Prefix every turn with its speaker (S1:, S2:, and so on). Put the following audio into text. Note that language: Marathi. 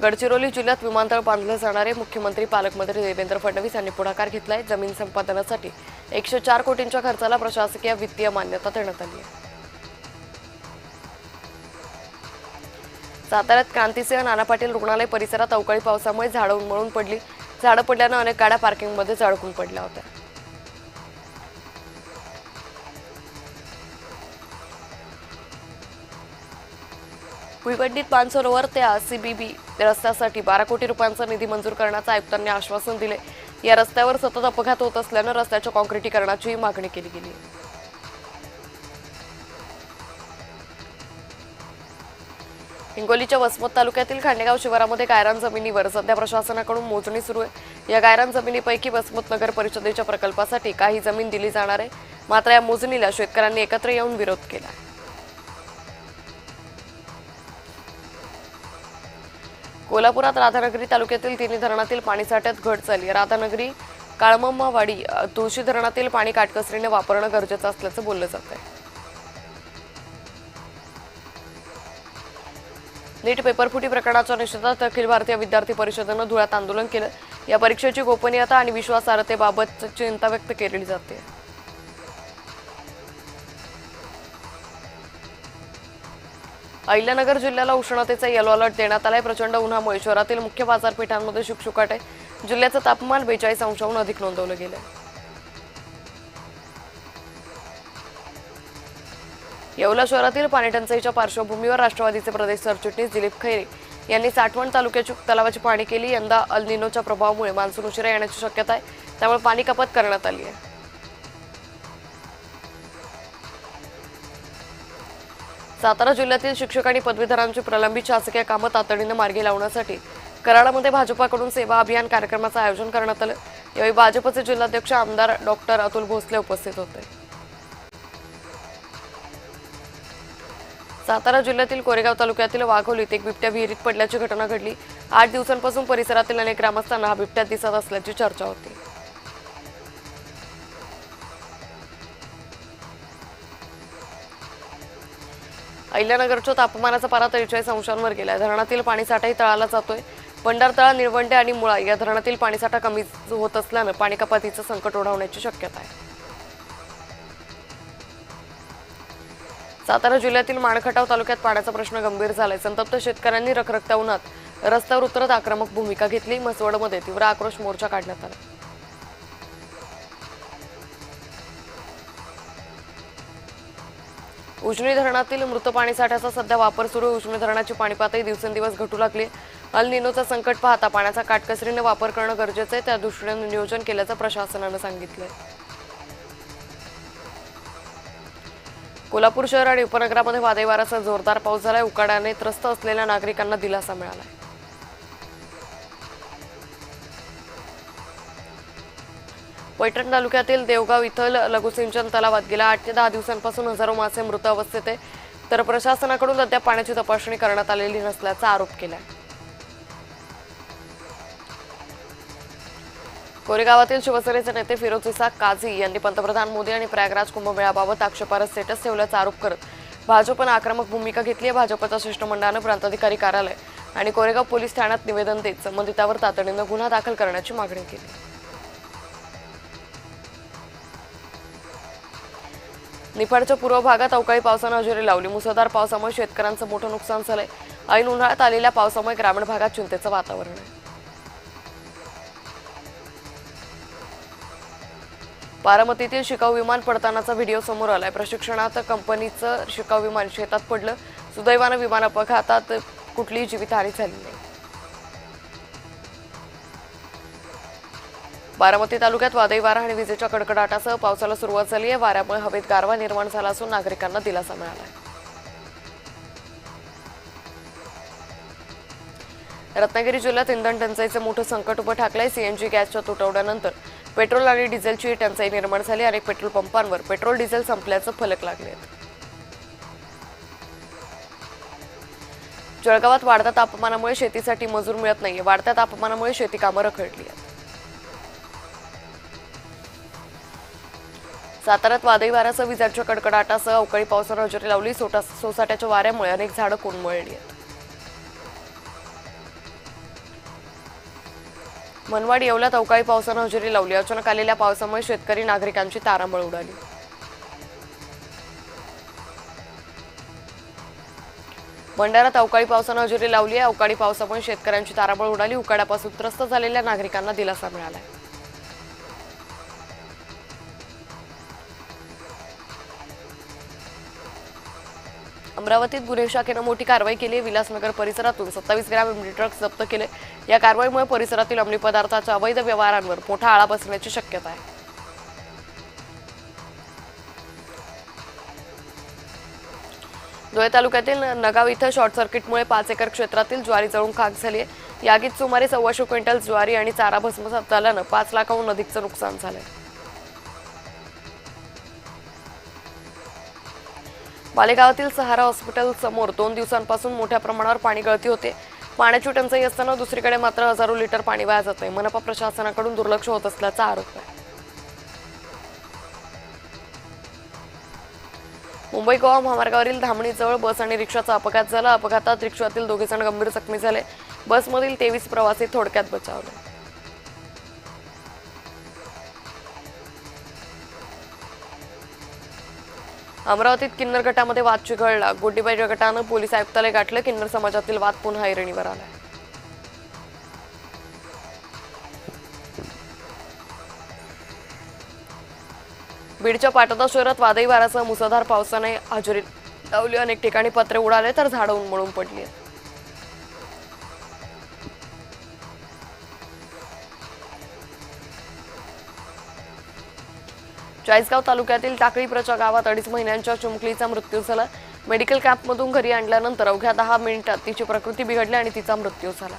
S1: गडचिरोली जिल्ह्यात विमानतळ बांधले जाणारे मुख्यमंत्री पालकमंत्री देवेंद्र फडणवीस यांनी पुढाकार घेतलाय। जमीन संपादनासाठी 104 कोटींच्या खर्चाला प्रशासकीय वित्तीय मान्यता देण्यात आली आहे। साताऱ्यात क्रांतिसिंह नाना पाटील रुग्णालय परिसरात अवकाळी पावसामुळे झाडं उन्मळून पडली। झाडं पडल्याने अनेक गाड्या पार्किंगमध्ये अडकून पडल्या होत्या। भुईगड्डीत मानसरोवर ते आरसीबीबी रस्त्यासाठी 12 कोटी रुपयांचा निधी मंजूर करण्याचं आयुक्तांनी आश्वासन दिले। या रस्त्यावर सतत अपघात होत असल्याने रस्त्याच्या काँक्रिटीकरणाची मागणी केली गेली। हिंगोलीच्या वसमत तालुक्यातील खांडेगाव शिवारामध्ये गायरान जमिनीवर सध्या प्रशासनाकडून मोजणी सुरू आहे। या गायरान जमिनीपैकी वसमत नगर परिषदेच्या प्रकल्पासाठी काही जमीन दिली जाणार आहे, मात्र या मोजणीला शेतकऱ्यांनी एकत्र येऊन विरोध केला। कोल्हापुरात राधानगरी तालुक्यातील तिन्ही धरणातील पाणीसाठ्यात घट झाली। राधानगरी, काळमम्मावाडी, तुळशी धरणातील पाणी काटकसरीने वापरणं गरजेचं असल्याचं बोललं जात आहे। नीट पेपरफुटी प्रकरणाच्या निषेधार्थ अखिल भारतीय विद्यार्थी परिषदेनं धुळ्यात आंदोलन केलं। या परीक्षेची गोपनीयता आणि विश्वासार्हतेबाबत चिंता व्यक्त केली जाते। अहिल्यानगर जिल्ह्याला उष्णतेचा येलो अलर्ट देण्यात आलाय। प्रचंड उन्हामुळे शहरातील मुख्य बाजारपेठांमध्ये शुकशुकाट आहे। जिल्ह्याचं तापमान 42 अंशांहून अधिक नोंदवलं गेलं। येवला शहरातील पाणीटंचाईच्या पार्श्वभूमीवर राष्ट्रवादीचे प्रदेश सरचिटणीस दिलीप खैरे यांनी साठवण तालुक्याच्या तलावाची पाहणी केली। यंदा अल निनोच्या प्रभावामुळे मान्सून उशिरा येण्याची शक्यता आहे, त्यामुळे पाणी कपात करण्यात आली आहे। सातारा जिल्ह्यातील शिक्षक आणि पदवीधरांची प्रलंबित शासकीय कामं तातडीने मार्गी लावण्यासाठी कराडामध्ये भाजपाकडून सेवा अभियान कार्यक्रमाचं आयोजन करण्यात आलं। यावेळी भाजपचे जिल्हाध्यक्ष आमदार डॉक्टर अतुल भोसले उपस्थित होते। सातारा जिल्ह्यातील कोरेगाव तालुक्यातील वाघोलीत एक बिबट्या विहिरीत पडल्याची घटना घडली। 8 दिवसांपासून परिसरातील अनेक ग्रामस्थांना हा बिबट्या दिसत असल्याची चर्चा होती। अहिल्यानगरच्या तापमानाचा पारा 43 अंशांवर गेलाय। धरणातील पाणीसाठाही तळाला जातोय। पंढरतळा, निळवंडे आणि मुळा या धरणातील पाणीसाठा कमी होत असल्यानं पाणी कपातीचं संकट ओढवण्याची शक्यता आहे। सातारा जिल्ह्यातील माणखटाव तालुक्यात पाण्याचा प्रश्न गंभीर झालाय। संतप्त शेतकऱ्यांनी रखरखत्या उन्हात रस्त्यावर उतरत आक्रमक भूमिका घेतली। मसवडमध्ये तीव्र आक्रोश मोर्चा काढण्यात आला। उजनी धरणातील मृत पाणीसाठ्याचा सध्या वापर सुरू आहे। उजनी धरणाची पाणी पातळी दिवसेंदिवस घटू लागली। अल निनोचा संकट पाहता पाण्याचा काटकसरीने वापर करणं गरजेचं आहे, त्या दृष्टीने नियोजन केल्याचं प्रशासनानं सांगितलंय। कोल्हापूर शहर आणि उपनगरामध्ये वादळी वाऱ्यासह जोरदार पाऊस झालाय। उकाड्याने त्रस्त असलेल्या नागरिकांना दिलासा मिळालाय। पैठण तालुक्यातील देवगाव इथं लघुसिंचन तलावात गेल्या 8 ते 10 दिवसांपासून हजारो मासे मृत अवस्थेत आहे, तर प्रशासनाकडून अद्याप पाण्याची तपासणी करण्यात आलेली नसल्याचा आरोप केलाय। कोरेगावातील शिवसेनेचे नेते फिरोज इसाक काझी यांनी पंतप्रधान मोदी आणि प्रयागराज कुंभमेळ्याबाबत आक्षेपार्ह स्टेटस ठेवल्याचा आरोप करत भाजपनं आक्रमक भूमिका घेतली आहे। भाजपच्या शिष्टमंडळानं प्रांताधिकारी कार्यालय आणि कोरेगाव पोलीस ठाण्यात निवेदन देत संबंधितांवर तातडीनं गुन्हा दाखल करण्याची मागणी केली। निफाडच्या पूर्व भागात अवकाळी पावसानं हजेरी लावली। मुसळधार पावसामुळे शेतकऱ्यांचं मोठं नुकसान झालंय। ऐन उन्हाळ्यात आलेल्या पावसामुळे ग्रामीण भागात चिंतेचं वातावरण आहे। बारामतीतील शिकाऊ विमान पडतानाचा व्हिडिओ समोर आलाय। प्रशिक्षणात कंपनीचं शिकाऊ विमान शेतात पडलं। सुदैवानं विमान अपघातात कुठलीही जीवितहानी झाली नाही। बारामती तालुक्यात वादळी वारा आणि विजेच्या कडकडाटासह पावसाला सुरुवात झाली आहे। वाऱ्यामुळे हवेत गारवा निर्माण झाला असून नागरिकांना दिलासा मिळाला आहे। रत्नागिरी जिल्ह्यात इंधन टंचाईचे मोठं संकट उभं ठाकलंय। सीएनजी गॅसच्या तुटवड्यानंतर पेट्रोल आणि डिझेलची टंचाई निर्माण झाली। अनेक पेट्रोल पंपांवर पेट्रोल डिझेल संपल्याचं फलक लागले आहेत। जळगावात वाढत्या तापमानामुळे शेतीसाठी मजूर मिळत नाहीये। वाढत्या तापमानामुळे शेती कामं रखडली आहेत। साताऱ्यात वादळी वाऱ्यासह विजांच्या कडकडाटासह अवकाळी पावसानं हजेरी लावली। सोसाट्याच्या वाऱ्यामुळे अनेक झाडं कोलमडली आहेत। मनमाड येवल्यात अवकाळी पावसानं हजेरी लावली. अचानक आलेल्या पावसामुळे शेतकरी नागरिकांची तारांबळ उडाली. भंडाऱ्यात अवकाळी पावसानं हजेरी लावली आहे. अवकाळी पावसामुळे शेतकऱ्यांची तारांबळ उडाली. उकाड्यापासून त्रस्त झालेल्या नागरिकांना दिलासा मिळाला. अमरावतीत गुन्हे शाखेनं मोठी कारवाई केली आहे. विलासनगर परिसरातून 27 ग्रॅम एमडी ड्रग्ज जप्त केले. या कारवाईमुळे परिसरातील अंमली पदार्थाच्या अवैध व्यवहारांवर मोठा आळा बसण्याची शक्यता आहे. धुळे तालुक्यातील नगाव इथं शॉर्ट सर्किटमुळे 5 एकर क्षेत्रातील ज्वारी जळून खाक झाली आहे. या आगीत सुमारे 125 क्विंटल ज्वारी आणि चारा भस्मसात झाल्यानं 5 लाखांहून अधिकचं नुकसान झालंय. मालेगावातील सहारा हॉस्पिटल समोर 2 दिवसांपासून मोठ्या प्रमाणावर पाणी गळती होते. पाण्याची टंचाई असताना दुसरीकडे मात्र हजारो लिटर पाणी वाया जात आहे. मनपा प्रशासनाकडून दुर्लक्ष होत असल्याचा आरोप आहे. मुंबई गोवा महामार्गावरील धामणीजवळ बस आणि रिक्षाचा अपघात झाला. अपघातात रिक्षातील 2 जण गंभीर जखमी झाले. बसमधील 23 प्रवासी थोडक्यात बचावले. अमरावतीत किन्नर गटामध्ये वाद चिघळला. गोटीबाई गटानं पोलीस आयुक्तालय गाठलं. किन्नर समाजातील वाद पुन्हा ऐरणीवर आला. बीडच्या पाटोदा शहरात वादळी वाऱ्यासह मुसळधार पावसाने हजेरी लावली. अनेक ठिकाणी पत्रे उडाले तर झाडं उन्मळून पडली. चाळीसगाव तालुक्यातील टाकळीप्रच्या गावात 2.5 महिन्यांच्या चिमुकलीचा मृत्यू झाला. मेडिकल कॅम्पमधून घरी आणल्यानंतर अवघ्या 10 मिनिटात तिची प्रकृती बिघडली आणि तिचा मृत्यू झाला.